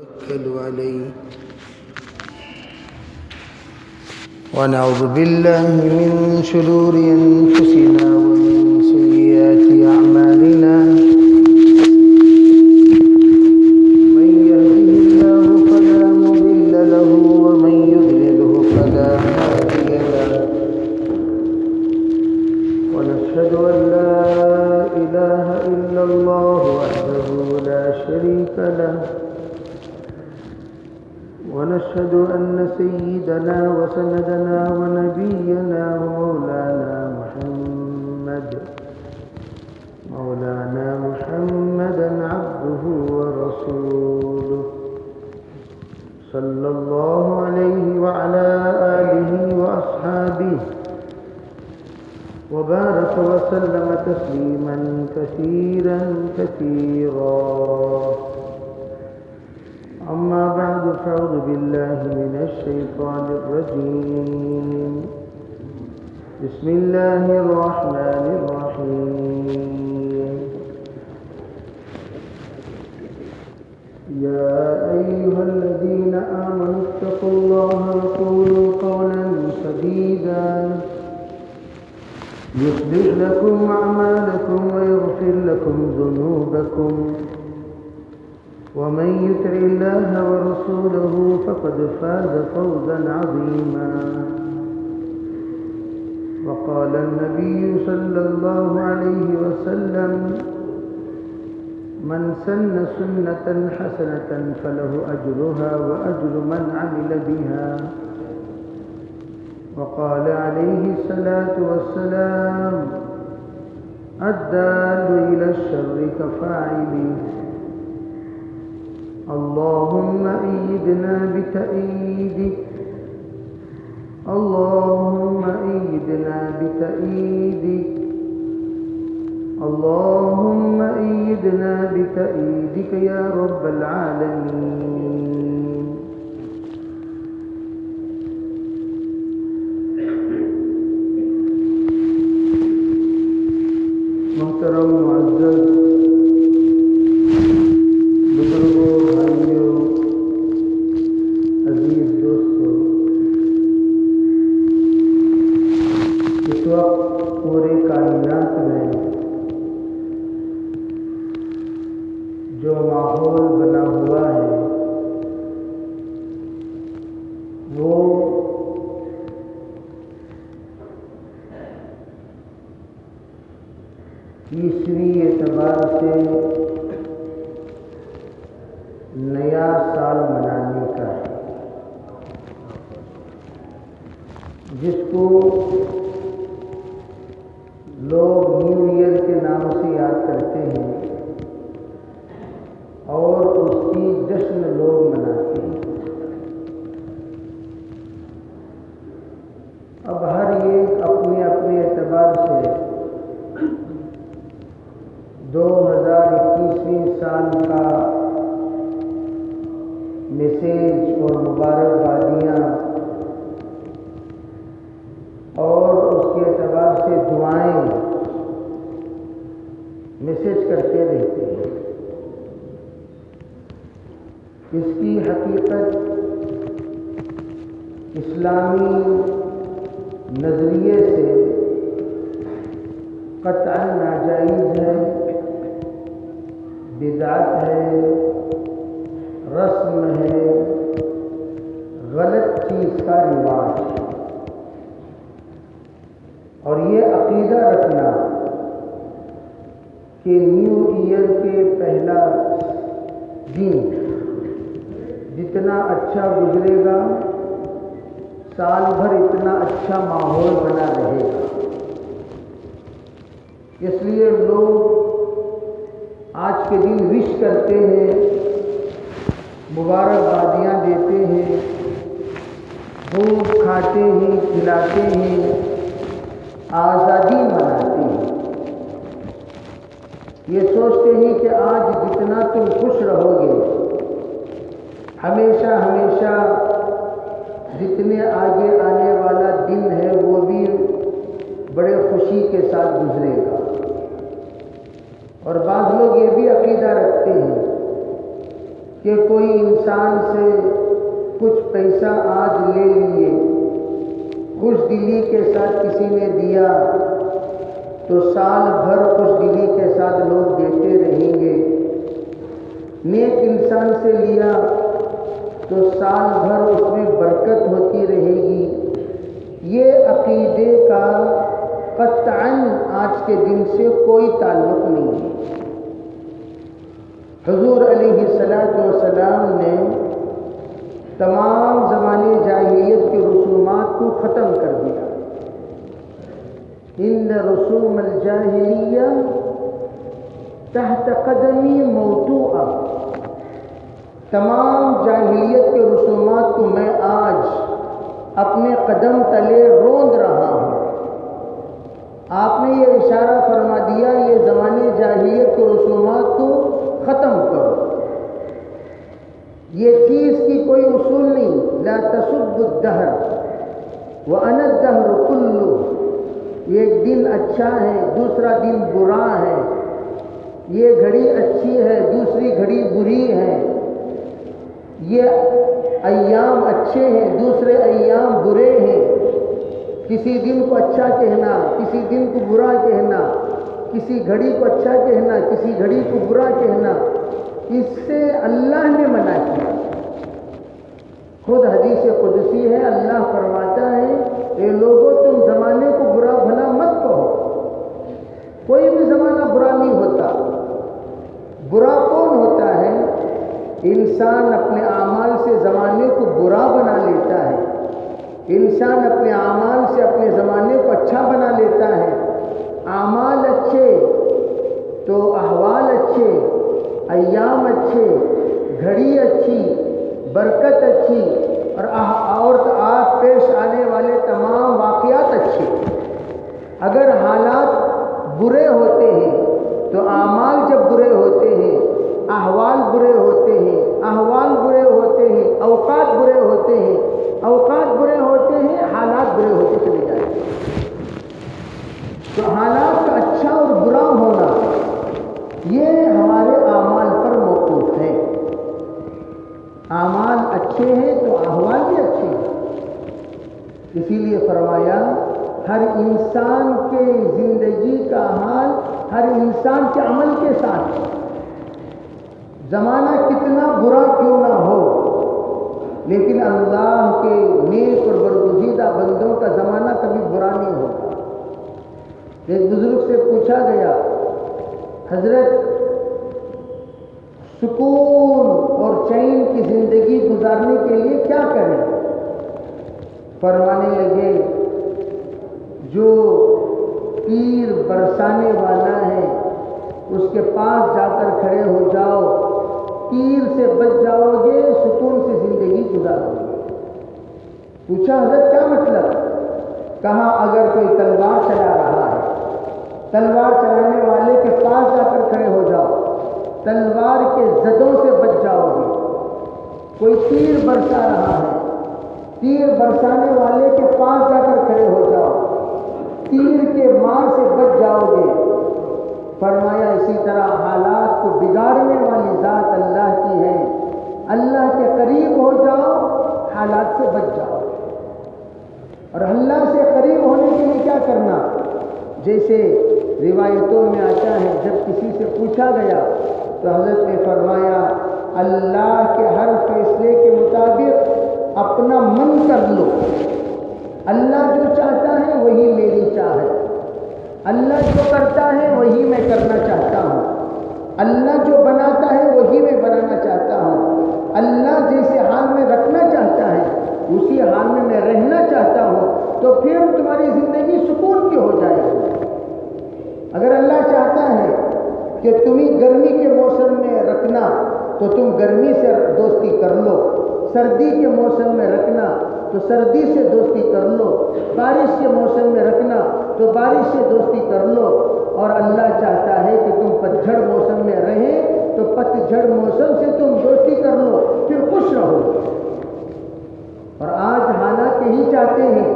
توكلوا عليه ونعوذ بالله من شرور أنفسنا ومن سيئات أعمالنا من يهده الله فلا مضل له ومن يضلله فلا هادي له ونشهد أن لا إله إلا الله وحده لا شريك له ونشهد أن سيدنا وسندنا ونبينا ومولانا محمدا عبده ورسوله صلى الله عليه وعلى آله وأصحابه وبارك وسلم تسليما كثيرا أما بعد فأعوذ بالله من الشيطان الرجيم بسم الله الرحمن الرحيم يا أيها الذين آمنوا اتقوا الله وقولوا قولا سديدا يصلح لكم أعمالكم ويغفر لكم ذنوبكم ومن يطع الله ورسوله فقد فاز فوزا عظيما وقال النبي صلى الله عليه وسلم من سن سنة حسنة فله أجرها وأجر من عمل بها وقال عليه الصلاة والسلام الدال إلى الشر كفاعله اللهم أيدنا بتأييدك اللهم أيدنا بتأييدك اللهم أيدنا بتأييدك يا رب العالمين محترم معزز بزرگوں بھائیوں عزیز دوستوں، اس وقت پورے کائنات میں جو ماحول بنا ہوا ہے وہ تیسری اعتبار سے نیا سال منانے کا ہے، جس کو لوگ نیو ایئر کے نام سے یاد کرتے ہیں اور اس کی جشن لوگ مناتے ہیں۔ اب ہر ایک اپنے اپنے اعتبار سے 2021ویں سال کا میسیج اور مبارکبادیاں اور اس کے اعتبار سے دعائیں میسیج کرتے رہتے ہیں۔ اس کی حقیقت اسلامی نظریے سے قطعاً ناجائز ہے، بدعت ہے، رسم ہے، غلط چیز کا رواج ہے۔ اور یہ عقیدہ رکھنا کہ نیو ایئر کے پہلا دن جتنا اچھا گزرے گا سال بھر اتنا اچھا ماحول بنا رہے گا، اس لیے لوگ آج کے دن وش کرتے ہیں، مبارکبادیاں دیتے ہیں، خوب کھاتے ہیں، کھلاتے ہیں، آزادی مناتے ہیں، یہ سوچتے ہیں کہ آج جتنا تم خوش رہو گے ہمیشہ ہمیشہ جتنے آگے آنے والا دن ہے وہ بھی بڑے خوشی کے ساتھ گزرے گا۔ اور بعض لوگ یہ بھی عقیدہ رکھتے ہیں کہ کوئی انسان سے کچھ پیسہ آج لے لیے، خوش دلی کے ساتھ کسی نے دیا تو سال بھر خوش دلی کے ساتھ لوگ دیتے رہیں گے۔ نیک انسان سے لیا تو سال بھر اس میں برکت ہوتی رہے گی۔ یہ عقیدے کا قطعاً آج کے دن سے کوئی تعلق نہیں ہے۔ حضور علیہ السلام نے تمام زمانے جاہلیت کے رسومات کو ختم کر دیا۔ ان رسوم الجاہلیہ تحت قدمی موضوعہ، تمام جاہلیت کے رسومات کو میں آج اپنے قدم تلے روند رہا ہوں۔ آپ نے یہ اشارہ فرما دیا یہ زمانے جاہلیت کے رسومات کو ختم کرو۔ یہ چیز کی کوئی اصول نہیں، لا تسب الدہر وانا الدہر کلہ، ایک دن اچھا ہے دوسرا دن برا ہے، یہ گھڑی اچھی ہے دوسری گھڑی بری ہے، یہ ایام اچھے ہیں دوسرے ایام برے ہیں، کسی دن کو اچھا کہنا کسی دن کو برا کہنا، کسی گھڑی کو اچھا کہنا کسی گھڑی کو برا کہنا، اس سے اللہ نے منع کیا۔ خود حدیث قدسی ہے، اللہ فرماتا ہے اے لوگوں تم زمانے کو برا بھلا مت کہو۔ کوئی بھی زمانہ برا نہیں ہوتا۔ برا کون ہوتا ہے؟ انسان اپنے اعمال سے زمانے کو برا بنا لیتا ہے، انسان اپنے اعمال سے اپنے زمانے کو اچھا بنا لیتا ہے۔ اعمال اچھے تو احوال اچھے، ایام اچھے، گھڑی اچھی، برکت اچھی، اور آپ پیش آنے والے تمام واقعات اچھے۔ اگر حالات برے ہوتے ہیں تو اعمال جب برے ہوتے ہیں، احوال برے ہوتے ہیں، احوال برے ہوتے ہیں، اوقات برے ہوتے ہیں، اوقات برے ہوتے ہیں، حالات برے ہوتے چلے جاتے ہیں۔ تو حالات کا اچھا اور برا ہونا یہ ہمارے اعمال پر موقوف ہے۔ اعمال اچھے ہیں تو احوال بھی اچھے ہیں۔ اسی لیے فرمایا ہر انسان کے زندگی کا حال ہر انسان کے عمل کے ساتھ ہے۔ زمانہ کتنا برا کیوں نہ ہو، لیکن اللہ کے نیک اور برگزیدہ بندوں کا زمانہ کبھی برا نہیں ہوتا۔ ایک بزرگ سے پوچھا گیا حضرت سکون اور چین کی زندگی گزارنے کے لیے کیا کریں؟ فرمانے لگے جو تیر برسانے والا ہے اس کے پاس جا کر کھڑے ہو جاؤ، تیر سے بچ جاؤ گے، سکون سے زندگی گزارو گے۔ پوچھا حضرت کیا مطلب؟ کہا اگر کوئی تلوار چلا رہا ہے، تلوار چلانے والے کے پاس جا کر کھڑے ہو جاؤ، تلوار کے زدوں سے بچ جاؤ گے۔ کوئی تیر برسا رہا ہے، تیر برسانے والے کے پاس جا کر کھڑے ہو جاؤ، تیر کے مار سے بچ جاؤ گے۔ فرمایا اسی طرح حالات کو بگاڑنے والی ذات اللہ کی ہے، اللہ کے قریب ہو جاؤ حالات سے بچ جاؤ۔ اور اللہ سے قریب ہونے کے لیے کیا کرنا؟ جیسے روایتوں میں آتا ہے جب کسی سے پوچھا گیا تو حضرت نے فرمایا اللہ کے ہر فیصلے کے مطابق اپنا من کر لو۔ اللہ جو چاہتا ہے وہی میری چاہت، اللہ جو کرتا ہے وہی میں کرنا چاہتا ہوں، اللہ جو بناتا ہے وہی میں بنانا چاہتا ہوں، اللہ جیسے حال میں رکھنا چاہتا ہے اسی حال میں رہنا چاہتا ہوں، تو پھر تمہاری زندگی سکون کی ہو جائے گی۔ اگر اللہ چاہتا ہے کہ تمہیں گرمی کے موسم میں رکھنا تو تم گرمی سے دوستی کر لو، سردی کے موسم میں رکھنا تو سردی سے دوستی کر لو، بارش کے موسم میں رکھنا تو بارش سے دوستی کر لو، اور اللہ چاہتا ہے کہ تم پتجھڑ موسم میں رہیں تو پتجھڑ موسم سے تم دوستی کر لو، پھر خوش رہو۔ اور آج حالات یہی چاہتے ہیں،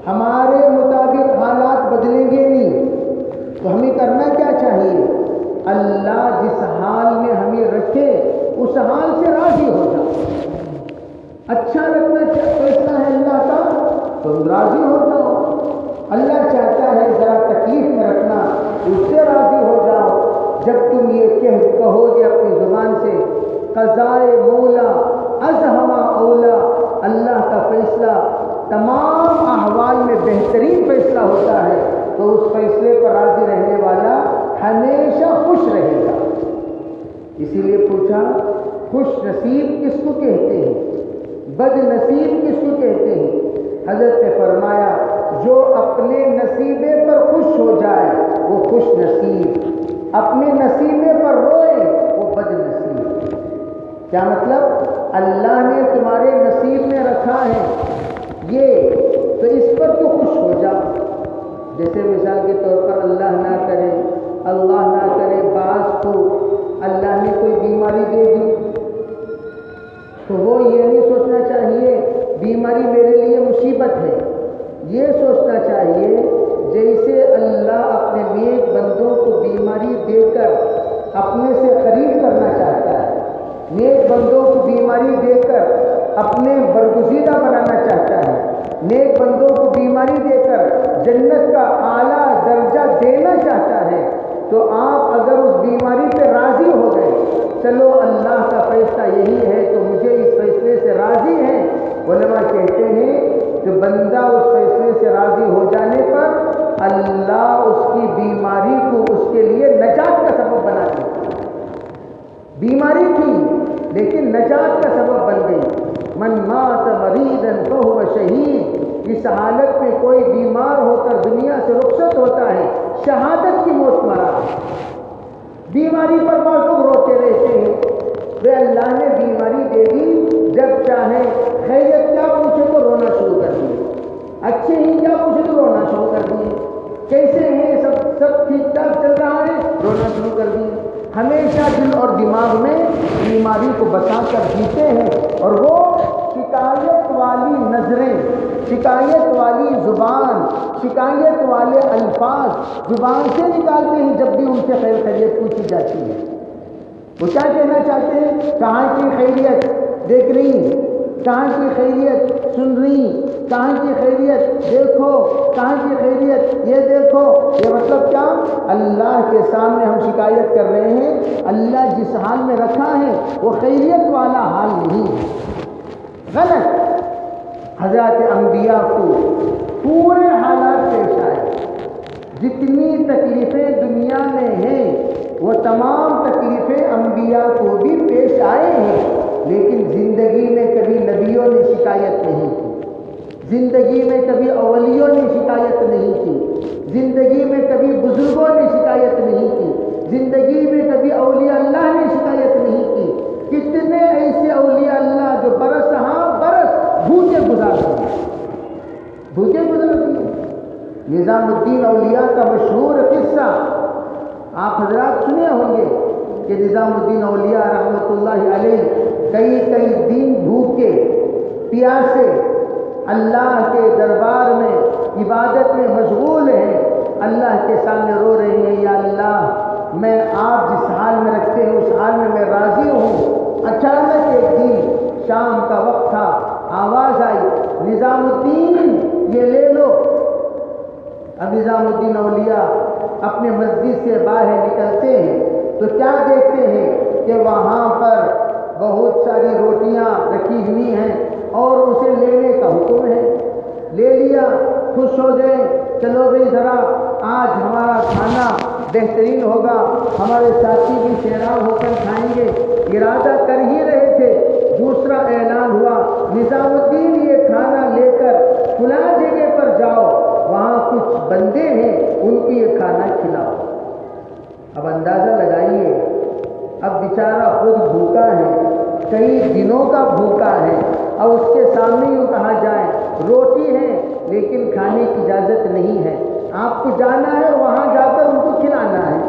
ہمارے مطابق حالات بدلیں گے نہیں، تو ہمیں کرنا کیا چاہیے؟ اللہ جس حال میں ہمیں رکھے اس حال راضی ہو جاؤ. اللہ چاہتا ہے ذرا تکلیف میں رکھنا، اس سے راضی ہو جاؤ. جب تم یہ کہو گے اپنی زبان سے قضائے مولا از ہما اولا، اللہ کا فیصلہ تمام احوال میں بہترین فیصلہ ہوتا ہے، تو اس فیصلے پر راضی رہنے والا ہمیشہ خوش رہے گا. اسی لیے پوچھا خوش نصیب کس کو کہتے ہیں، بد نصیب کس کو کہتے ہیں؟ حضرت نے فرمایا جو اپنے نصیبے پر خوش ہو جائے وہ خوش نصیب، اپنے نصیبے پر روئے وہ بد نصیب. کیا مطلب؟ اللہ نے تمہارے نصیب میں رکھا ہے یہ، تو اس پر تو خوش ہو جا. جیسے مثال کے طور پر اللہ نہ کرے بعض کو اللہ نے کوئی بیماری دے دی، تو وہ یہ نہیں سوچنا چاہیے بیماری میرے لیے مصیبت ہے. یہ سوچنا چاہیے جیسے اللہ اپنے نیک بندوں کو بیماری دے کر اپنے سے قریب کرنا چاہتا ہے، نیک بندوں کو بیماری دے کر اپنے برگزیدہ بنانا چاہتا ہے، نیک بندوں کو بیماری دے کر جنت کا اعلیٰ درجہ دینا چاہتا ہے. تو آپ اگر اس بیماری پہ راضی ہو گئے، چلو اللہ کا فیصلہ یہی ہے تو مجھے اس فیصلے سے راضی ہیں. علماء کہتے ہیں کہ بندہ اس فیصلے سے راضی ہو جانے پر اللہ اس کی بیماری کو اس کے لیے نجات کا سبب بنا دیتا. بیماری تھی لیکن نجات کا سبب بن گئی. من مات مریضا فهو شہید. اس حالت میں کوئی بیمار ہو کر دنیا سے رخصت ہوتا ہے، شہادت کی موت مرا. بیماری پر بہت لوگ روتے رہتے ہیں، وہ اللہ نے بیماری دے دی، جب چاہے خیریت کیا پوچھے تو رونا شروع کر دیے، اچھے ہی کیا پوچھے تو رونا شروع کر دیے، کیسے ہیں سب ٹھیک ٹھاک چل رہا ہے، رونا شروع کر دیے. ہمیشہ دل اور دماغ میں بیماری کو بسا کر جیتے ہیں، اور وہ شکایت والی نظریں، شکایت والی زبان، شکایت والے الفاظ زبان سے نکالتے ہیں جب بھی ان سے خیر خیریت پوچھی جاتی ہے. وہ کیا کہنا چاہتے ہیں؟ کہاں کی خیریت دیکھ رہی، کہاں کی خیریت سن رہی، کہاں کی خیریت دیکھو، کہاں کی خیریت یہ دیکھو. یہ مطلب کیا؟ اللہ کے سامنے ہم شکایت کر رہے ہیں اللہ جس حال میں رکھا ہے وہ خیریت والا حال نہیں ہے. غلط. حضرات انبیاء کو پورے حالات پیش آئے، جتنی تکلیفیں دنیا میں ہیں وہ تمام تکلیفیں انبیاء کو بھی پیش آئے ہیں، لیکن زندگی میں کبھی نبیوں نے شکایت نہیں کی، زندگی میں کبھی اولیوں نے شکایت نہیں کی، زندگی میں کبھی بزرگوں نے شکایت نہیں کی، زندگی میں کبھی اولیاء اللہ نے شکایت نہیں کی. کتنے ایسے اولیاء اللہ جو برس ہاں برس بھوکے گزارتے ہیں، بھوکے گزرتے ہیں. نظام الدین اولیاء کا مشہور قصہ آپ حضرات سنے ہوں گے کہ نظام الدین اولیاء رحمۃ اللہ علیہ کئی دن بھوکے پیاسے اللہ کے دربار میں عبادت میں مشغول ہیں، اللہ کے سامنے رو رہے ہیں، یا اللہ میں آپ جس حال میں رکھتے ہیں اس حال میں میں راضی ہوں. اچانک ایک دن شام کا وقت تھا، آواز آئی نظام الدین یہ لے لو. اب نظام الدین اولیاء اپنے مسجد سے باہر نکلتے ہیں تو کیا دیکھتے ہیں کہ وہاں پر بہت ساری روٹیاں رکھی ہوئی ہیں اور اسے لینے کا حکم ہے. لے لیا، خوش ہو گئے، چلو بھائی ذرا آج ہمارا کھانا بہترین ہوگا، ہمارے ساتھی بھی سیراب ہو کر کھائیں گے. ارادہ کر ہی رہے تھے، دوسرا اعلان ہوا نظام الدین یہ کھانا لے کر فلاں جگہ پر جاؤ، وہاں کچھ بندے ہیں ان کو یہ کھانا کھلاؤ. اب اندازہ لگائیے، اب بیچارہ خود بھوکا ہے، کئی دنوں کا بھوکا ہے، اور اس کے سامنے یوں کہا جائے روٹی ہے لیکن کھانے کی اجازت نہیں ہے، آپ کو جانا ہے وہاں جا کر ان کو کھلانا ہے.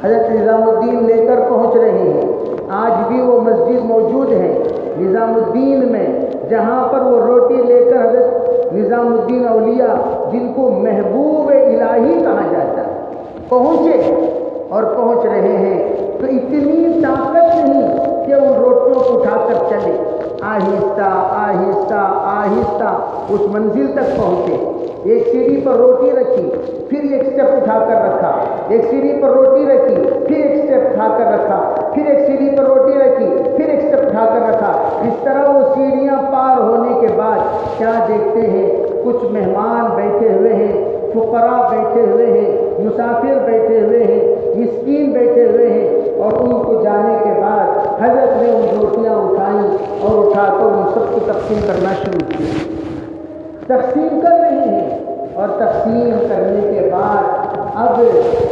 حضرت نظام الدین لے کر پہنچ رہے ہیں. آج بھی وہ مسجد موجود ہے نظام الدین میں جہاں پر وہ روٹی لے کر حضرت نظام الدین اولیاء جن کو محبوب الہی کہا جاتا ہے پہنچے اور پہنچ رہے ہیں تو اتنی طاقت نہیں کہ ان روٹیوں کو اٹھا کر چلے. آہستہ آہستہ آہستہ اس منزل تک پہنچے۔ ایک سیڑھی پر روٹی رکھی، پھر ایک سٹیپ اٹھا کر رکھا، ایک سیڑھی پر روٹی رکھی، پھر ایک سٹیپ اٹھا کر رکھا، پھر ایک سیڑھی پر روٹی رکھی، پھر ایک سٹیپ اٹھا کر رکھا۔ اس طرح وہ سیڑھیاں پار ہونے کے بعد کیا دیکھتے ہیں؟ کچھ مہمان بیٹھے ہوئے ہیں، فقراء بیٹھے ہوئے ہیں، مسافر بیٹھے ہوئے ہیں، مسکین بیٹھے ہوئے ہیں، اور ان کو جانے کے بعد حضرت نے ان روٹیاں اٹھائیں اور اٹھا کر ان سب کو تقسیم کرنا شروع کیا۔ تقسیم کر رہے ہیں، اور تقسیم کرنے کے بعد اب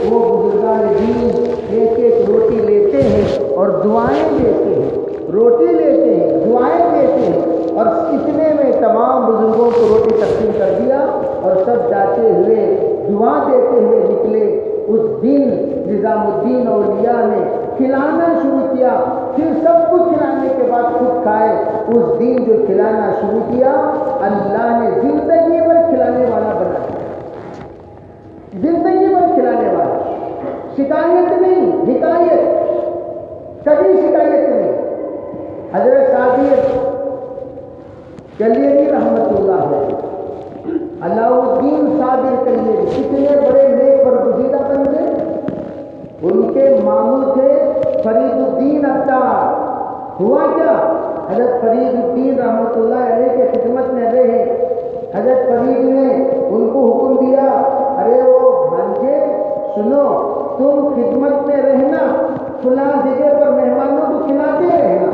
وہ بزرگان دین ایک ایک روٹی لیتے ہیں اور دعائیں دیتے ہیں، روٹی لیتے ہیں، دعائیں دیتے ہیں، اور اتنے میں تمام بزرگوں کو روٹی تقسیم کر دیا اور سب جاتے ہوئے دعا دیتے ہوئے نکلے۔ اس دن نظام الدین اولیاء نے کھلانا شروع کیا، پھر سب کو کھلانے کے بعد خود کھائے۔ اس دن جو کھلانا شروع کیا، اللہ نے زندگی بھر کھلانے والا بنا دیا، زندگی بھر کھلانے والا، شکایت نہیں، حکایت، کبھی شکایت نہیں۔ حضرت صابر کلیری رحمت اللہ ہے، علاء الدین صابر کلیری کتنے بڑے نیک برگزیدہ بندے، ان کے ماموں تھے فرید الدین عطار۔ ہوا کیا؟ حضرت فرید الدین رحمت اللہ علیہ کے خدمت میں رہے، حضرت فرید نے ان کو حکم دیا، ارے وہ بھانجے سنو، تم خدمت میں رہنا، فلاں جگہ پر مہمانوں کو کھلاتے رہنا۔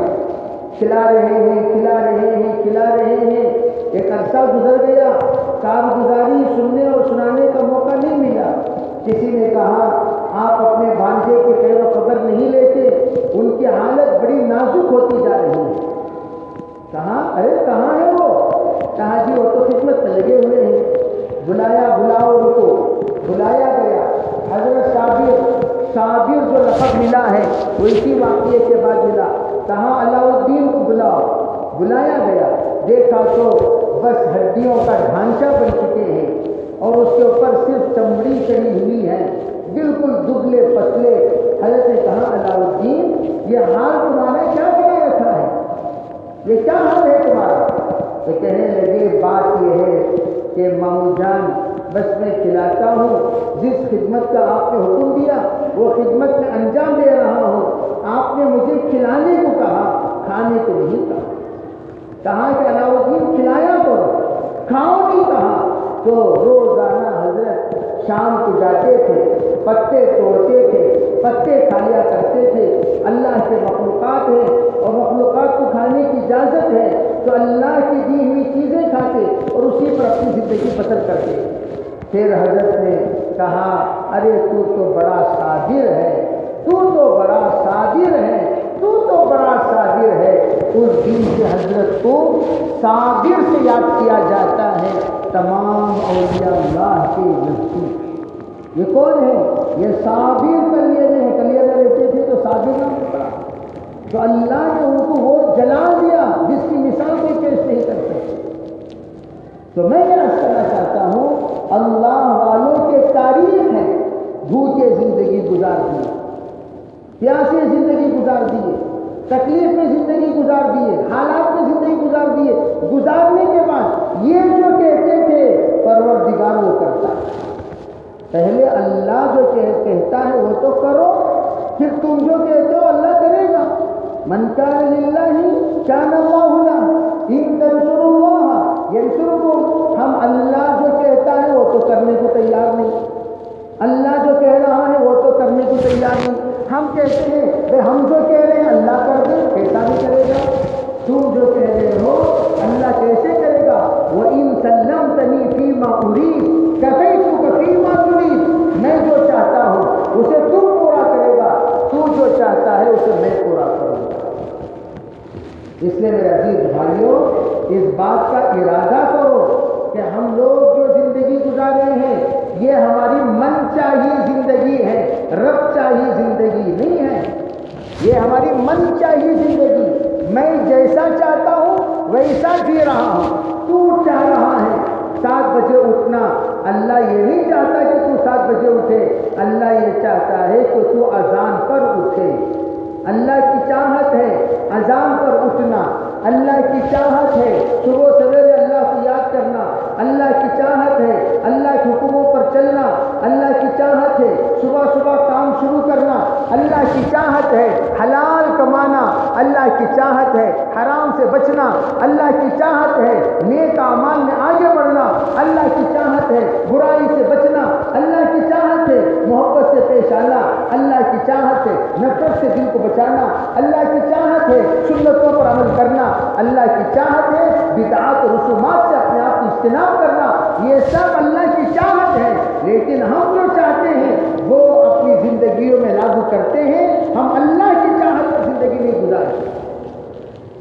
کھلا رہے ہیں، کھلا رہے ہیں، کھلا رہے ہیں، ایک عرصہ گزر گیا، کارگزاری سننے اور سنانے کا موقع نہیں ملا۔ کسی نے کہا آپ اپنے بھانجے کے خیر و خبر نہیں لیتے، ان کی حالت بڑی نازک ہوتی جا رہی ہے۔ کہاں؟ ارے کہاں ہے وہ؟ کہا جی وہ تو خدمت میں لگے ہوئے ہیں۔ بلایا، بلاؤ ان کو۔ بلایا گیا، حضرت صابر جو لقب ملا ہے وہ اسی واقعے کے بعد ملا۔ کہاں علاء الدین کو بلاؤ۔ بلایا گیا، دیکھا تو بس ہڈیوں کا ڈھانچہ بن چکے ہیں اور اس کے اوپر صرف چمڑی چڑھی ہوئی ہے، بالکل دبلے پتلے۔ حضرت نے کہا علاء الدین یہ حال تمہارا کیا بنا رکھا ہے، یہ کیا حال ہے تمہارا؟ تو کہنے لگے بات یہ ہے کہ مامو جان بس میں کھلاتا ہوں، جس خدمت کا آپ نے حکم دیا وہ خدمت میں انجام دے رہا ہوں۔ آپ نے مجھے کھلانے کو کہا، کھانے کو نہیں کہا۔ کہا کہ علاء الدین کھلایا کرو، کھاؤ نہیں کہا۔ تو روزانہ حضرت شام کو جاتے تھے، پتے توڑتے تھے، پتے کھایا کرتے تھے۔ اللہ کے مخلوقات ہیں اور مخلوقات کو کھانے کی اجازت ہے، تو اللہ کی دی ہوئی چیزیں کھاتے اور اسی پر اپنی زندگی بسر کرتے۔ پھر حضرت نے کہا ارے تو تو بڑا صابر ہے، تو تو بڑا صابر ہے، تو تو بڑا صابر ہے۔ اس دن سے حضرت کو صابر سے یاد کیا جاتا ہے تمام اولیاء اللہ کے نزدیک۔ یہ کون ہے؟ یہ صابر کلیرے ہیں، کلیرے رہتے تھے تو صابر نام پڑا، تو اللہ نے ان کو وہ جلال دیا جس کی مثال کوئی پیش نہیں کر سکتے۔ تو میں یہ عرض کرنا چاہتا ہوں، اللہ والوں کے تاریخ ہے، بھوکے زندگی گزار دی، پیاسے زندگی گزار دیے، تکلیف میں زندگی گزار دیے، حالات میں زندگی گزار دیے، گزارنے کے بعد یہ جو کہتے تھے پروردگار وہ کرتا ہے۔ پہلے اللہ جو کہتا ہے وہ تو کرو، پھر تم جو کہتے ہو اللہ کرے گا۔ من کان للہ کان اللہ لہ ان تنصروا اللہ ینصرکم۔ ہم اللہ جو کہتا ہے وہ تو کرنے کو تیار نہیں، اللہ جو کہہ رہا ہے وہ تو کرنے کو تیار نہیں۔ ہم کہتے ہیں کہ ہم جو کہہ رہے ہیں اللہ کر دے، کیسا بھی کرے گا؟ تم جو کہہ رہے ہو اللہ کیسے کرے گا؟ وَإِن سَلَّمْتَنِي فِي مَا أُرِيدُ كَفَيْتُكَ فِي مَا تُرِيدُ۔ میں جو چاہتا ہوں اسے تم پورا کرے گا، تو جو چاہتا ہے اسے میں پورا کروں گا۔ اس لیے میرے عزیز بھائیوں، اس بات کا ارادہ کرو کہ ہم لوگ جو زندگی گزار رہے ہیں یہ ہماری من چاہیے زندگی ہے، رب چاہیے زندگی نہیں ہے۔ یہ ہماری من چاہیے زندگی، میں جیسا چاہتا ہوں ویسا جی رہا ہوں۔ تو چاہ رہا ہے 7 بجے اٹھنا، اللہ یہ نہیں چاہتا کہ تو 7 بجے اٹھے، اللہ یہ چاہتا ہے کہ تو اذان پر اٹھے۔ اللہ کی چاہت ہے اذان پر اٹھنا، اللہ کی چاہت ہے صبح سویرے اللہ کو یاد کرنا، اللہ کی چاہت ہے اللہ کے حکموں پر چلنا، اللہ کی چاہت ہے صبح صبح کام شروع کرنا، اللہ کی چاہت ہے حلال کمانا، اللہ کی چاہت ہے حرام سے بچنا، اللہ کی چاہت ہے نیک اعمال میں آگے بڑھنا، اللہ کی چاہت ہے برائی سے بچنا، اللہ کی چاہت ہے محبت سے پیش آنا، اللہ کی چاہت ہے نفرت سے دل کو بچانا، اللہ کی چاہت ہے سنتوں پر عمل کرنا، اللہ کی چاہت ہے بدعات و رسومات سے اپنے آپ کی اجتناب کرنا۔ یہ سب اللہ کی چاہت ہے، لیکن ہم جو چاہتے ہیں وہ اپنی زندگیوں میں لاگو کرتے ہیں، ہم اللہ کی چاہت پر زندگی نہیں گزارتے۔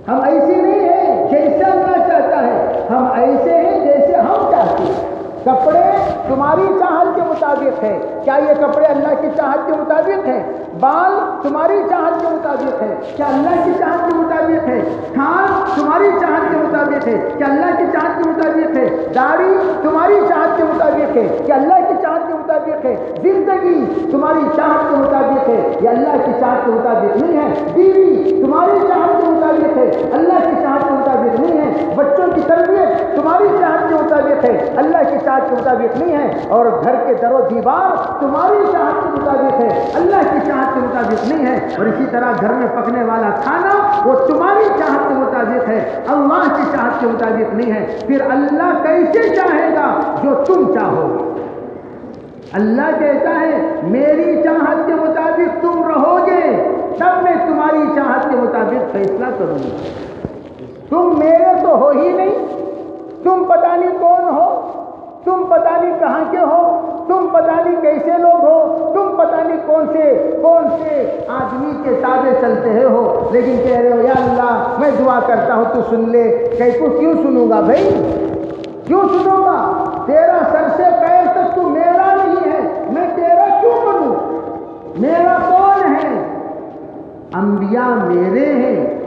ہم ایسے نہیں ہیں جیسے اللہ چاہتا ہے، ہم ایسے ہیں جیسے ہم چاہتے ہیں۔ کپڑے تمہاری چاہت کے مطابق ہے، کیا یہ کپڑے اللہ کی چاہت کے مطابق ہیں؟ بال تمہاری چاہت کے مطابق ہے، کیا اللہ کی چاہت کے مطابق ہے؟ کھان تمہاری چاہت کے مطابق ہے، کیا اللہ کی چاہت کے مطابق ہے؟ داڑھی تمہاری چاہت کے مطابق ہے، کیا اللہ کی چاہت کے مطابق ہے؟ زندگی تمہاری چاہت کے مطابق ہے یا اللہ کی چاہت کے مطابق نہیں ہے؟ بیوی تمہاری چاہت کے مطابق ہے، اللہ کی چاہت کے مطابق نہیں ہے؟ بچوں کی تربیت تمہاری چاہت کے مطابق ہے، اللہ کی چاہت کے مطابق نہیں ہے؟ اور گھر کے در و دیوار تمہاری چاہت کے مطابق ہے، اللہ کی چاہت کے مطابق نہیں ہے؟ اور اسی طرح گھر میں پکنے والا کھانا وہ تمہاری چاہت کے مطابق ہے، اللہ کی چاہت کے مطابق نہیں ہے۔ پھر اللہ کیسے چاہے گا جو تم چاہو گے؟ اللہ کہتا ہے میری چاہت کے مطابق تم رہو گے تب میں تمہاری چاہت کے مطابق فیصلہ کروں گا۔ تم میرے تو ہو ہی نہیں، تم پتہ نہیں کون ہو، تم پتہ نہیں کہاں کے ہو، تم پتہ نہیں کیسے لوگ ہو، تم پتہ نہیں کون سے آدمی کے تابع چلتے ہو، لیکن کہہ رہے ہو یا اللہ میں دعا کرتا ہوں تو سن لے۔ کیوں سنوں گا بھائی؟ کیوں سنوں گا؟ تیرا سر سے پیر تک تو میرا نہیں ہے، میں تیرا کیوں بنوں؟ میرا کون ہے؟ انبیاء میرے ہیں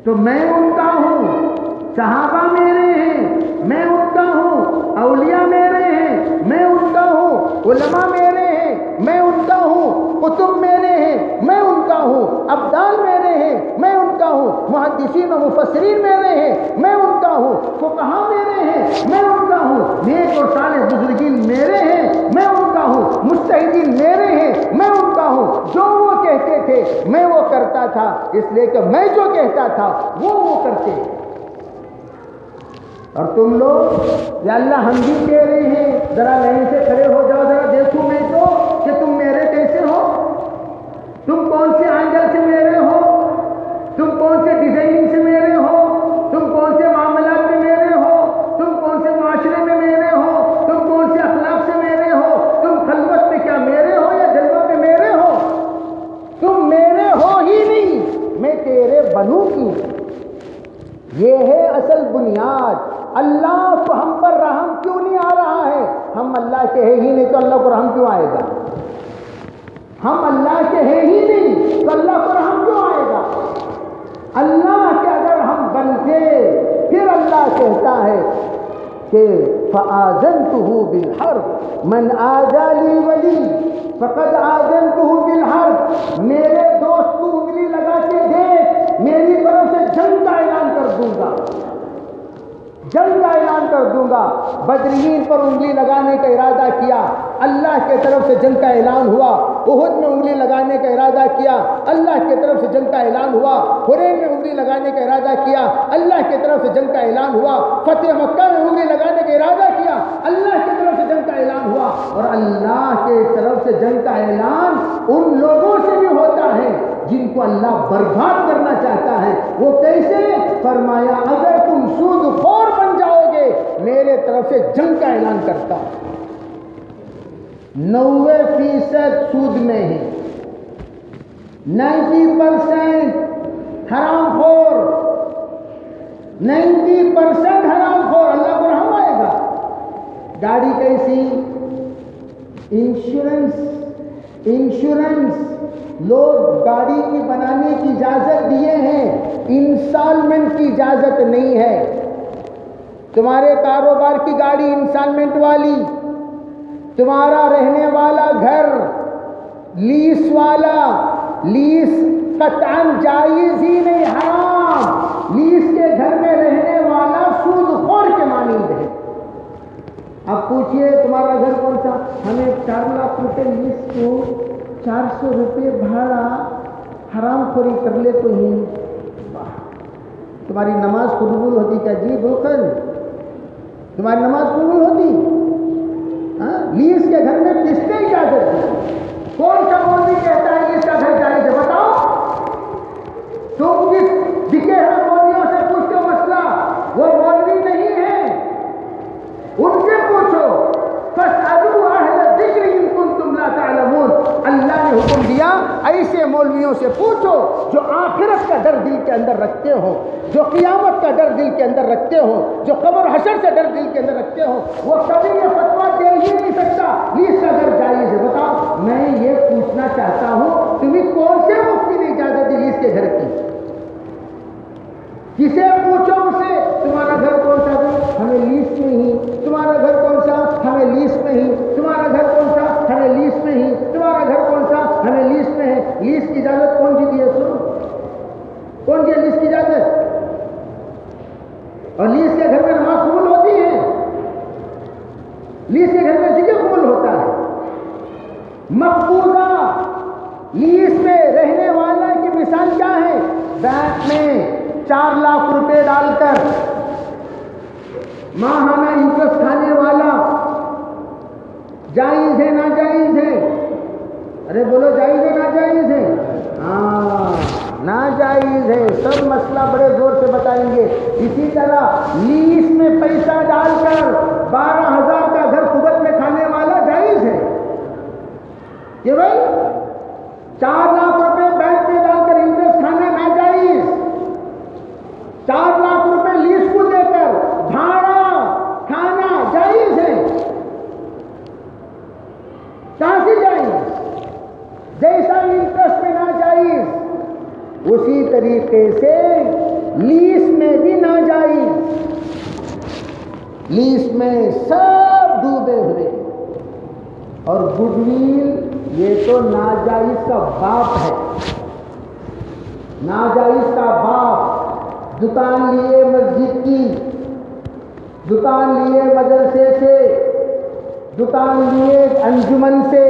تو میں ان کا ہوں، صحابہ میرے ہیں میں ان کا ہوں، اولیاء میرے ہیں میں ان کا ہوں، علماء میرے ہیں میں ان کا ہوں، کتب میرے ہیں میں ان کا ہوں، ابدال میرے ہیں میں ان کا ہوں، محدثین و مفسرین میرے ہیں میں ان کا ہوں، فقہاء میرے ہیں میں ان کا ہوں، نیک اور صالح بزرگین میرے ہیں میں ان کا ہوں، مجتہدین میرے ہیں میں ان کا ہوں۔ جو وہ کہتے تھے میں وہ کرتا تھا، اس لیے کہ میں جو کہتا تھا وہ کرتے تھے۔ اور تم لوگ یا اللہ ہم بھی کہہ رہے ہیں، ذرا لائن سے کھڑے ہو جاؤ، ذرا دیکھوں میں تو کہ تم میرے کیسے ہو، تم کون سے اینگل سے میرے ہو، تم کون سے ڈیزائننگ سے میرے ہو، تم کون سے معاملات میں میرے ہو، تم کون سے معاشرے میں میرے ہو، تم کون سے اخلاق سے میرے ہو، تم خلوت میں کیا میرے ہو یا جلوت میں میرے ہو؟ تم میرے ہو ہی نہیں، میں تیرے بنوں کی۔ یہ ہے اصل بنیاد۔ اللہ کو ہم پر رحم کیوں نہیں آ رہا ہے؟ ہم اللہ کے ہیں ہی نہیں تو اللہ کو رحم کیوں آئے گا؟ ہم اللہ کے ہیں ہی نہیں تو اللہ کو رحم کیوں آئے گا؟ اللہ کے اگر ہم بنتے پھر اللہ کہتا ہے کہ فَآذَنْتُهُ بِالْحَرْبِ مَنْ آذَى لِي وَلِيٌّ فَقَدْ آذَنْتُهُ بِالْحَرْبِ۔ میرے دوست کو انگلی لگا کے دیکھ، میری طرف سے جنگ کا اعلان کر دوں گا، جنگ کا اعلان کر دوں گا۔ بدرین پر انگلی لگانے کا ارادہ کیا، اللہ کے طرف سے جنگ کا اعلان ہوا۔ احد میں انگلی لگانے کا ارادہ کیا، اللہ کے طرف سے جنگ کا اعلان ہوا۔ حنین میں انگلی لگانے کا ارادہ کیا، اللہ کے طرف سے جنگ کا اعلان ہوا۔ فتح مکہ میں انگلی لگانے کا ارادہ کیا، اللہ کی طرف سے جنگ کا اعلان ہوا۔ اور اللہ کے طرف سے جنگ کا اعلان ان لوگوں سے بھی ہوتا ہے جن کو اللہ برباد کرنا چاہتا ہے۔ وہ کیسے؟ فرمایا اگر تم سود خور بن جاؤ گے میرے طرف سے جنگ کا اعلان کرتا ہوں۔ 90% سود میں ہے، 90% حرام خور، 90% حرام خور، اللہ کو رحم آئے گا۔ گاڑی کیسی؟ انشورنس لوگ گاڑی کی بنانے کی اجازت دیے ہیں، انسٹالمنٹ کی اجازت نہیں ہے۔ تمہارے کاروبار کی گاڑی انسٹالمنٹ والی، تمہارا رہنے والا گھر لیس والا، لیس قطعاً جائز ہی نہیں، حرام۔ لیس کے گھر میں رہنے والا سود خور کے مانند ہے۔ اب پوچھئے تمہارا گھر کون سا؟ ہمیں 4 لاکھ روپے لیس کو 400 روپے بھاڑا حرام خوری کر لے تو ہی تمہاری نماز قبول ہوتی کیا؟ جی بالکل تمہاری نماز قبول ہوتی؟ لیس کے گھر میں کس نے اجازت دی؟ کون سا مولوی کہتا ہے لیس کا گھر جائز ہے؟ بتاؤ تم جس بکے ہوئے مولویوں سے پوچھتے ہو مسئلہ، وہ مولوی نہیں ہے، ان سے پوچھو۔ فاسألوا اہل الذکر ان کنتم لا تعلمون، اللہ نے حکم دیا ایسے مولویوں سے پوچھو جو آخرت کا ڈر دل کے اندر رکھتے ہو، جو قیامت کا ڈر دل کے اندر رکھتے ہو، جو قبر حشر سے ڈر دل کے اندر رکھتے ہو۔ وہ کبھی یہ فتویٰ دے ہی نہیں سکتا لیس کا گھر جائز ہے۔ بتاؤ میں یہ پوچھنا چاہتا ہوں تمہیں کون سے مفتی نے اجازت دی لیس کے گھر کی؟ کسے پوچھو اسے تمہارا گھر کون سا ہے؟ ہمیں لیس میں ہی۔ تمہارا گھر کون سا؟ ہمیں لیس میں ہی۔ تمہارا گھر کون سا؟ ہمیں لیس میں ہی۔ تمہارا گھر کون سا؟ ہمیں لیس میں ہے۔ لیس کی اجازت کون سی دی ہے؟ سنو کون دی ہے لیس کی اجازت؟ اور لیس کے گھر میں نماز قبول ہوتی ہے؟ لیس کے گھر میں ذکر قبول ہوتا ہے؟ مقبوضہ لیس میں رہنے والا کی مثال کیا ہے؟ بینک میں 4 لاکھ روپے ڈال کر ماہانہ انٹرسٹ کھانے والا جائز ہے ناجائز ہے؟ ارے بولو جائز ہے ناجائز ہے؟ ہاں ناجائز ہے، سب مسئلہ بڑے زور سے بتائیں گے۔ اسی طرح لیس میں پیسہ ڈال کر 12,000 کا گھر قبت میں کھانے والا جائز ہے کہ بھائی 4 لاکھ روپے بینک میں ڈال کر انٹرسٹ کھانا ناجائز، 4 لاکھ روپے لیس کو دے کر بھاڑا کھانا جائز ہے؟ کہاں سے جائز؟ جیسا انٹرسٹ میں ناجائز اسی طریقے سے لیس میں بھی ناجائز۔ لیس میں سب ڈوبے ہوئے، اور گڈ ول یہ تو ناجائز کا باپ ہے، ناجائز کا باپ۔ دکان لیے مسجد کی، دکان لیے مدرسے سے، دکان لیے انجمن سے،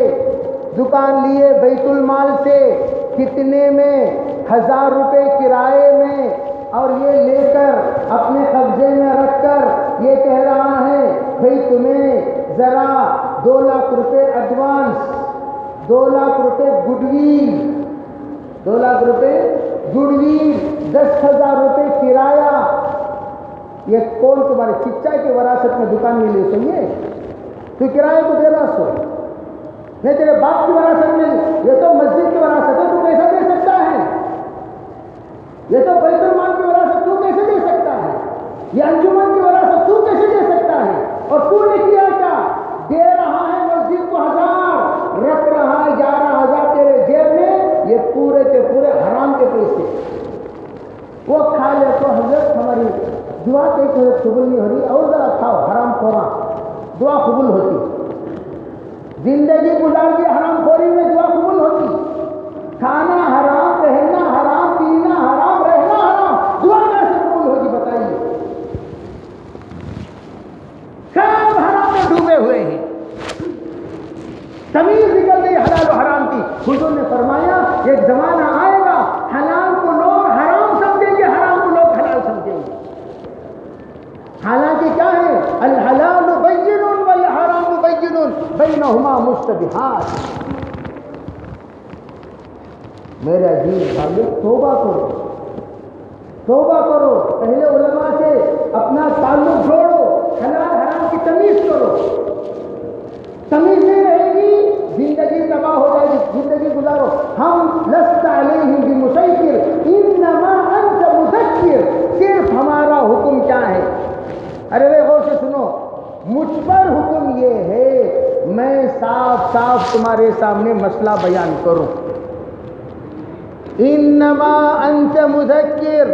دکان لیے بیت المال سے، کتنے میں 1000 روپے کرائے میں، اور یہ لے کر اپنے قبضے میں رکھ کر یہ کہہ رہا ہے بھئی تمہیں ذرا 2 لاکھ روپے ایڈوانس، 2 لاکھ روپے گڈ ول، 2 لاکھ روپے گڈ ول، 10,000 روپے کرایہ۔ یہ کون تمہارے چچا کے وراثت میں دکان میں لے سوئے؟ تو کرایہ کو دے رہا سو نہیں، تیرے باپ کی وراثت میں، یہ تو مسجد کی وراثت ہے، تو کیسا دے سکتا ہے؟ یہ تو بیت المال کی وراثت تو کیسے دے سکتا ہے؟ یہ انجمن کی وراثت تو کیسے دے سکتا ہے؟ اور تو نے کیا کیا؟ دے رہا ہے مسجد کو 1000، رکھ رہا ہے 11,000 تیرے جیب میں، یہ پورے کے پورے حرام کے پیسے۔ وہ کھا لے تو حضرت ہماری دعا کئی قبول نہیں ہو رہی، اور ذرا کھاؤ حرام خورا، دعا قبول ہوتی۔ زندگی گزار دی حرام خوری میں، دعا قبول ہوتی۔ کھانا حرام، رہنا حرام، پینا حرام، رہنا حرام، دعا کیسے قبول ہوگی بتائیے؟ سب حرام میں ڈوبے ہوئے ہیں، تمیز نکل گئی حلال و حرام کی۔ حضور نے فرمایا ایک زمانہ آئے گا حلال کو لوگ حرام سمجھیں گے، حرام کو لوگ حلال سمجھیں گے۔ حالانکہ کیا ہے؟ الحلال بین والحرام بین بینہما مشتبہات۔ میرے عزیز بھائیو توبہ کرو، توبہ کرو، پہلے علماء سے اپنا تعلق جوڑو، حلال حرام کی تمیز کرو۔ تمیز نہیں رہے گی زندگی تباہ ہو جائے گی، زندگی گزارو۔ ہم لست علیہم بمسیطر انما انت مذکر، صرف ہمارا حکم کیا ہے؟ ارے بھائی غور سے سنو، مجھ پر حکم یہ ہے میں صاف صاف تمہارے سامنے مسئلہ بیان کروں۔ انما انت مذکر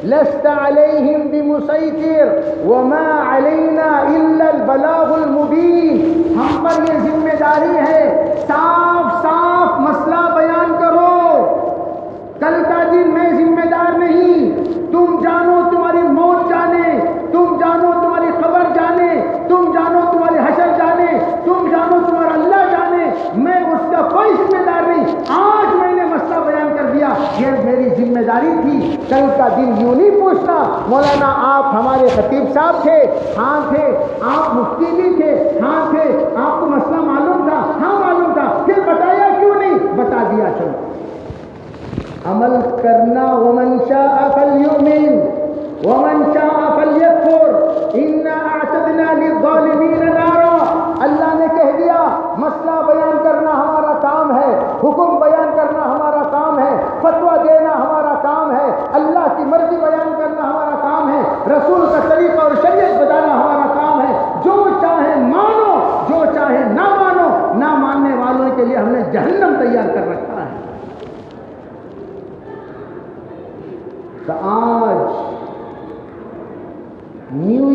لست علیہم بمسیطر وما علینا الا البلاغ المبین، ہم پر یہ ذمہ داری ہے صاف صاف مسئلہ بیان کرو۔ کل کا دن میں ذمہ دار نہیں، تم جانو کل کا دن یوں نہیں پوچھنا مولانا آپ ہمارے خطیب صاحب تھے، ہاں تھے، آپ مفتی بھی تھے، ہاں تھے، آپ کو مسئلہ معلوم تھا، ہاں معلوم تھا، پھر بتایا کیوں نہیں؟ بتا دیا چلو عمل کرنا. ومن شاء فلیؤمن ومن شاء فلیکفر انا اعتدنا للظالمین نارا. اللہ نے کہہ دیا مسئلہ بیان کرنا ہمارا کام ہے، حکم بیان کرنا ہمارا کام ہے، فتویٰ دینا ہمارا کام ہے، اللہ کی مرضی بیان کرنا ہمارا کام ہے، رسول کا طریقہ اور شریعت بتانا ہمارا کام ہے. جو چاہے مانو، جو چاہے نہ مانو، نہ ماننے والوں کے لیے ہم نے جہنم تیار کر رکھا ہے. تو آج نیو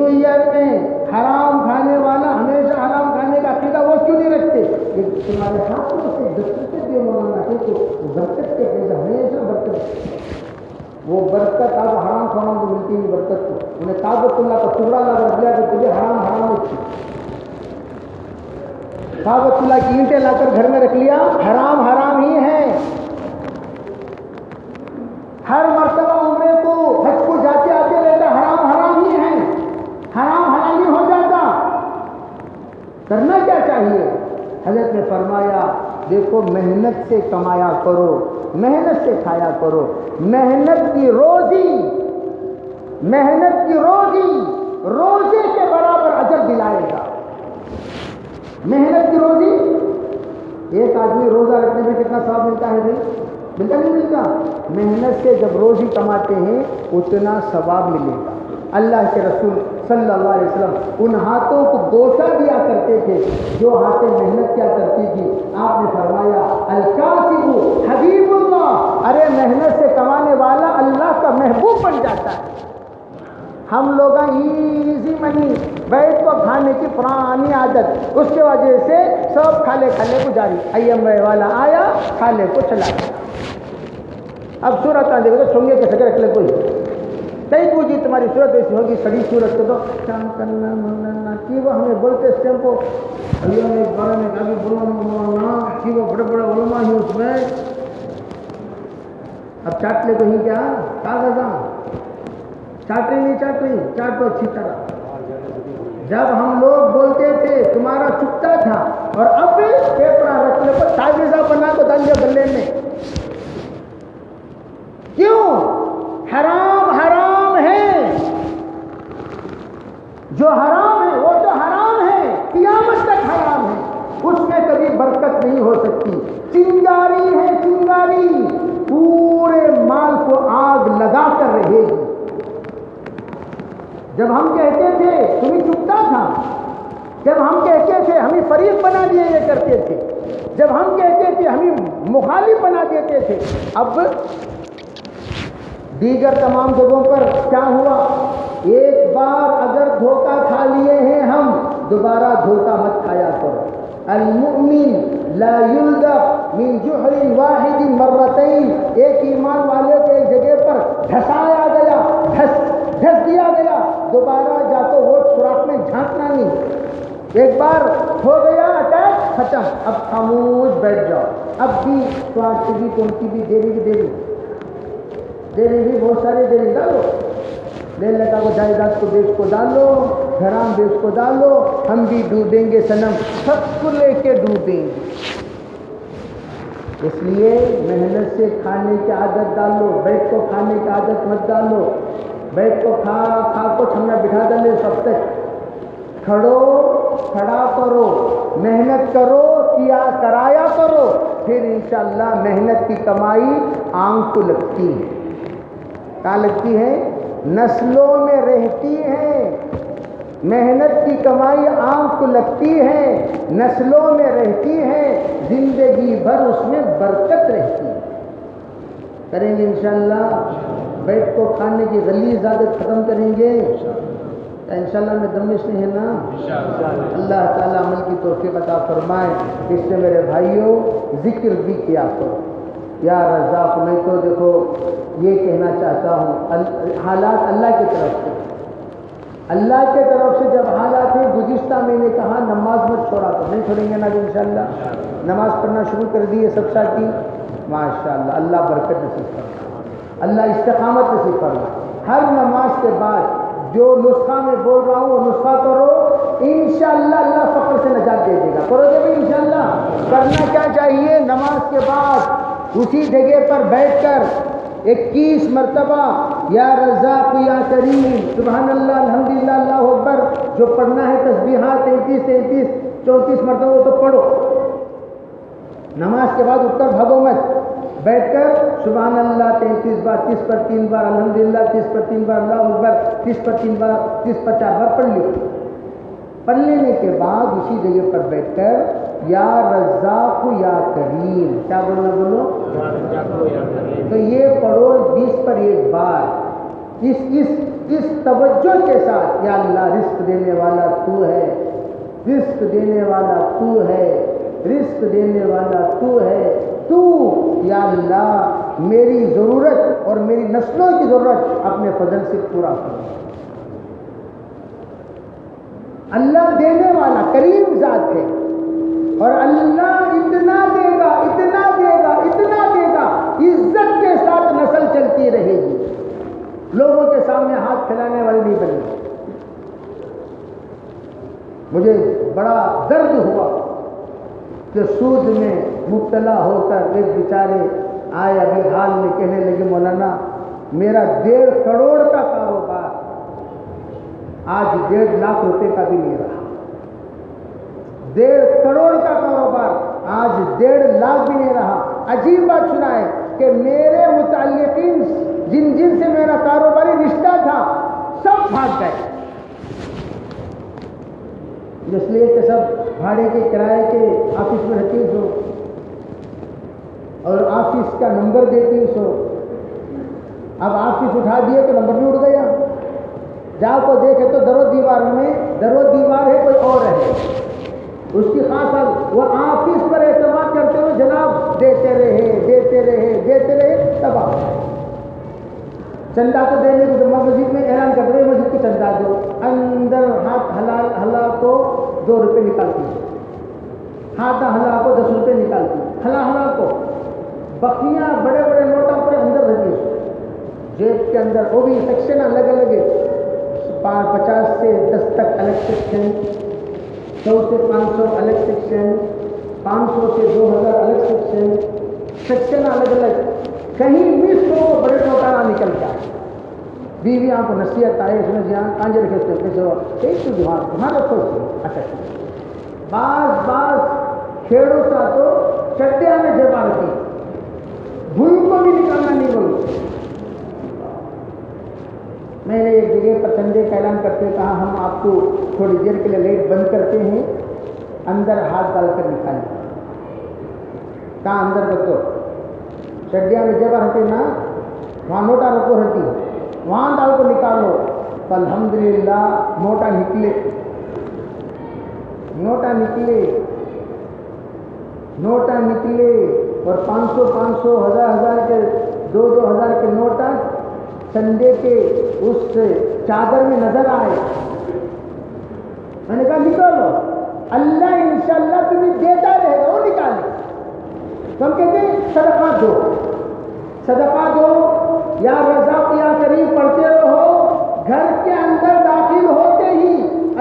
ایئر میں حرام کھانے والا ہمیشہ حرام کھانے کا عقیدہ وہ کیوں نہیں رکھتے؟ کہ تمہارے ہاتھوں سے برکت دے مولانا کہ تو برکت کے پیسے ہمیشہ برکت، وہ برکت آپ حرام کھانا تو ملتی نہیں برکت کو. انہیں کعبۃ اللہ کا ٹکڑا لا کر دیا کہ تجھے حرام ہوتی، کعبۃ اللہ کی اینٹیں لا کر گھر میں رکھ لیا، حرام ہی ہے. ہر مرتبہ عمرے کو حج کو جاتے آتے رہتا، حرام ہی ہے، حرام ہی ہو جاتا. کرنا کیا چاہیے؟ حضرت نے فرمایا دیکھو محنت سے کمایا کرو، محنت سے کھایا کرو. محنت کی روزی روزے کے برابر اجر دلائے گا. محنت کی روزی، ایک آدمی روزہ رکھنے میں کتنا ثواب ملتا ہے بھائی؟ ملتا نہیں ملتا؟ محنت سے جب روزی کماتے ہیں اتنا ثواب ملے گا. اللہ کے رسول صلی اللہ علیہ وسلم ان ہاتھوں کو بوسہ دیا کرتے تھے جو ہاتھیں محنت کیا کرتی تھی. آپ نے فرمایا الکاسب حبیب اللہ، ارے محنت سے کمانے والا اللہ کا محبوب بن جاتا ہے. ہم لوگ ایزی منی، بیٹھ کو کھانے کی پرانی عادت، اس کی وجہ سے سب کھالے کو جاری. ایم والا آیا کھالے کو چلا گیا. اب صورت نہ دیکھو تو چونگے کے سکے رکھ لے کوئی کئی پوچھی تمہاری صورت ایسی ہوگی سڑی صورت کو تو کام کرنا مولانا کی وہ ہمیں بولتے اس ٹائم کو بھائیوں نے ایک بارے میں کہا کہ مولانا کی وہ بڑے علماء ہی اس میں اب چاٹ لے کہیں کیا کاغذ چاٹ رہی چاٹ تو اچھی طرح. جب ہم لوگ بولتے تھے تمہارا چپتا تھا اور اب پیپڑا رکھ لے پر تاجیزہ بنا کو ڈال دیا گلے میں. کیوں؟ حرام ہے. جو حرام ہے وہ تو حرام ہے، قیامت تک حرام ہے، اس میں کبھی برکت نہیں ہو سکتی. چنگاری ہے، چنگاری پورے مال کو آگ لگا کر رہے گی. جب ہم کہتے تھے تمہیں چپتا تھا، جب ہم کہتے تھے ہمیں فریق بنا دیے یہ کرتے تھے، جب ہم کہتے تھے ہمیں مخالف بنا دیتے تھے. اب دیگر تمام جگہوں پر کیا ہوا؟ ایک بار اگر دھوکہ کھا لیے ہیں ہم، دوبارہ دھوکہ مت کھایا کرو. المؤمن لا یلدغ من جحر واحد مرتين. ایک ایمان والے کو ایک جگہ پر دھسایا گیا، دھس دیا گیا، دوبارہ جا تو وہ سوراخ میں جھانکنا نہیں. ایک بار ہو گیا اٹیک ختم، اب خاموش بیٹھ جاؤ. اب بھی سوارت کی تو ان کی بھی دیری بھی بہت سارے دیری ڈالو. لے لگا کو جائیداد کو بیچ کو ڈالو، حرام بیچ کو ڈالو، ہم بھی ڈوبیں گے صنم، سب کو لے کے ڈوبیں گے. اس لیے محنت سے کھانے کی عادت ڈالو، بیٹھ کو کھانے کی عادت مت ڈالو. بیٹھ کو کھا کو چھمنا بٹھا ڈالے سب تک. کھڑا کرو، محنت کرو، کرایا کرو، پھر انشاءاللہ محنت کی کمائی آنکھ کو لگتی ہے. کہاں لگتی ہے؟ نسلوں میں رہتی ہے. محنت کی کمائی آنکھ کو لگتی ہے، نسلوں میں رہتی ہے، زندگی بھر اس میں برکت رہتی ہے. کریں گے انشاءاللہ. بیٹھ کو کھانے کی غلیظ عادت ختم کریں گے انشاءاللہ. میں دمش نہیں ہے نا. اللہ تعالیٰ عمل کی توفیق عطا فرمائے. اس سے میرے بھائیوں ذکر بھی کیا کرو. یا رزاق، میں تو دیکھو یہ کہنا چاہتا ہوں، حالات اللہ کی طرف سے جب حالات ہیں. گزشتہ میں نے کہا نماز مت چھوڑا تو نہیں چھوڑیں گے نا انشاءاللہ. نماز پڑھنا شروع کر دیے سب ساتھی. ماشاءاللہ، اللہ برکت نصیب فرما، اللہ استقامت نصیب فرما۔ ہر نماز کے بعد جو نسخہ میں بول رہا ہوں وہ نسخہ کرو، انشاءاللہ اللہ فقر سے نجات دے دے گا۔ کرو گے بھی انشاءاللہ؟ کرنا کیا چاہیے؟ نماز کے بعد اسی جگہ پر بیٹھ کر 21 مرتبہ یا رزاق یا کریم، سبحان اللہ، الحمدللہ، اللہ اکبر، جو پڑھنا ہے تسبیحات 33 33 34 مرتبہ وہ تو پڑھو۔ نماز کے بعد اٹھ کر بھگو مت، بیٹھ کر سبحان اللہ 33 بار، 30 پر 3 بار، الحمدللہ 30 پر 3 بار، اللہ اکبر 30 پر 3 بار، 30 پر 4 بار پڑھ لو۔ پڑھ لینے کے بعد اسی جگہ پر بیٹھ کر یا رزاق یا کریم، کیا بولنا بولو؟ تو یہ پڑھو 20 پر 1 بار، اس توجہ کے ساتھ، یا اللہ رزق دینے والا تو ہے، رزق دینے والا تو ہے، رزق دینے والا تو ہے، تو یا اللہ میری ضرورت اور میری نسلوں کی ضرورت اپنے فضل سے پورا کر۔ اللہ دینے والا کریم ذات ہے، اور اللہ اتنا دے گا، اتنا دے گا، اتنا دے گا، عزت کے ساتھ نسل چلتی رہے گی، لوگوں کے سامنے ہاتھ پھیلانے والی نہیں بنے گی۔ مجھے بڑا درد ہوا کہ سود میں مبتلا ہو کر ایک بیچارے آئے ابھی حال میں، کہنے لگے مولانا میرا 1.5 کروڑ کا کاروبار آج 1.5 لاکھ روپے کا بھی نہیں رہا، 1.5 کروڑ کا کاروبار آج 1.5 لاکھ بھی نہیں رہا۔ عجیب بات سنا ہے کہ میرے متعلقین جن جن سے میرا کاروباری رشتہ تھا سب بھاگ گئے، اس لیے کہ سب بھاڑے کے کرائے کے آفس میں رہتی سو، اور آفس کا نمبر دیتی سو، اب آفس اٹھا دیے تو نمبر بھی اڑ گیا، جاؤ کو دیکھے تو در و دیوار میں، در و دیوار ہے کوئی اور ہے، اس کی خاص وہ آفس پر اعتماد کرتے ہوئے جناب دیتے رہے دیتے رہے دیتے رہے، تباہ۔ چندہ تو دینے کو مسجد میں اعلان کرتے ہوئے مسجد کو چندہ دو، اندر ہاتھ ہلا کو 2 روپے نکالتی، ہاتھ ہلا کو 10 روپے نکالتی، ہلا کو بقیہ بڑے بڑے نوٹوں پر اندر رہتی، جیب کے اندر، وہ بھی سیکشن الگ الگ ہے، 50 سے 10 تک الگ سیکشن، 100 سے 500 الگ سیکشن، 500 سے 2000 الگ سیکشن، سیکشن الگ الگ، کہیں بھی سو بڑے نوٹا نہ نکلتا ہے۔ بیوی آپ کو نصیحت آئے، اس میں جہاں کانجے رکھے اس پیسے ہو ایک تو تمہارا سوچ اچھا، بعض کھیڑوں سا تو چڈیا میں جگہ رکھی، بھول کو بھی نکالنا نہیں بولو۔ میں نے ایک جگہ پر چندے کا اعلان کرتے کہا ہم آپ کو تھوڑی دیر کے لیے لائٹ بند کرتے ہیں، اندر ہاتھ ڈال کر نکالیں، کہاں اندر رکھو، چڈیا میں جگہ رکھے نا، وہاں نوٹا رکھو رہتی، وہاں ڈال کو نکالو، تو الحمدللہ نوٹا نکلے، نوٹا نکلے، نوٹا نکلے، اور 500 500 1000 کے 2000 کے نوٹا چندے کے اس چادر میں نظر آئے۔ میں نے کہا نکالو، اللہ انشاءاللہ تمہیں دیتا رہے گا، وہ نکالے۔ تو ہم کہتے ہیں صدقہ دو، صدقہ دو، یا رزاق یا کریم پڑھتے رہو، گھر کے اندر داخل ہوتے ہی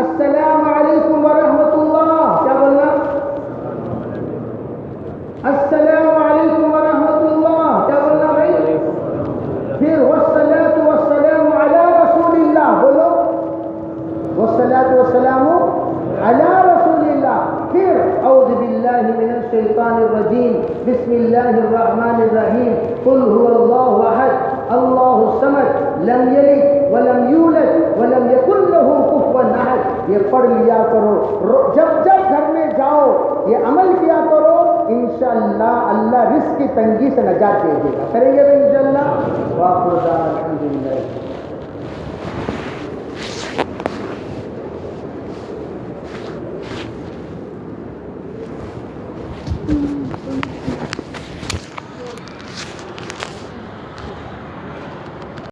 السلام علیکم ورحمۃ اللہ، کیا بولنا؟ السلام علیکم ورحمۃ اللہ، کیا بولنا بھائی؟ پھر والصلاۃ والسلام علی رسول اللہ، بولو والصلاۃ والسلام علی رسول اللہ، پھر اعوذ باللہ من الشیطان الرجیم، بسم اللہ الرحمن الرحیم، قل هو اللہ احد اللہ الصمد لم یلد ولم یولد ولم یکن له کفوا احد۔ یہ پڑھ لیا کرو، جب گھر میں جاؤ یہ عمل کیا کرو، انشاءاللہ اللہ رزق کی تنگی سے نجات دے دے گا۔ کریں گے انشاءاللہ؟